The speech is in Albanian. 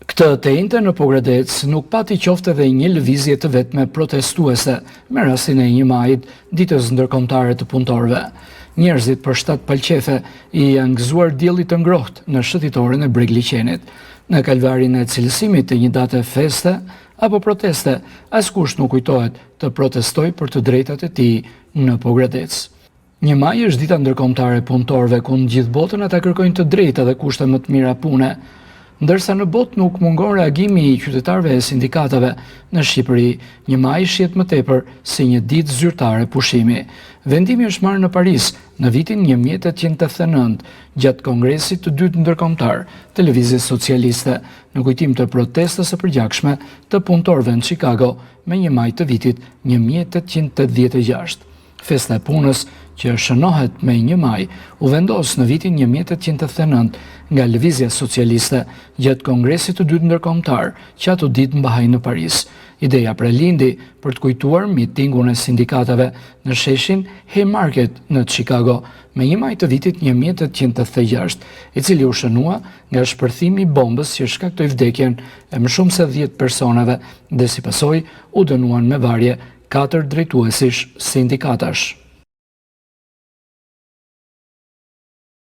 Këtë të njëjtën në Pogradec nuk pati qoftë edhe një lëvizje të vetme protestuese me rastin e 1 majit, ditës ndërkombëtare të punëtorëve. Njerëzit për 7 palqefe i janë gëzuar diellit të ngrohtë në shëtitoren e Bregliqenit. Në kalvarin e cilësimit të një date feste apo proteste, askush nuk kujtohet të protestoj për të drejtat e tij në Pogradec. 1 maj është dita ndërkombëtare e punëtorëve, ku në gjithë botën ata kërkojnë të drejta dhe kushte më të mira pune. Ndërsa në botë nuk mungon reagimi i qytetarëve e sindikatave, në Shqipëri 1 maj shihet më tepër si një ditë zyrtare pushimi. Vendimi është marrë në Paris në vitin 1889, gjatë kongresit të dytë ndërkombëtar të Lëvizjes Socialiste, në kujtim të protestës së përgjithshme të punëtorëve në Chicago me 1 maj të vitit 1886. Festa e punës, që shënohet me 1 maj, u vendos në vitin 1889 nga Lëvizja Socialiste gjatë kongresit të dytë ndërkombëtar, që ato ditë mbahej në Paris. Ideja prelindi për të kujtuar mitingun e sindikatave në sheshin Haymarket në Chicago me 1 maj të vitit 1886, i cili u shënua nga shpërthimi i bombës që shkaktoi vdekjen e më shumë se 10 personave dhe si pasojë u dënuan me varje 4 drejtuesish sindikatash.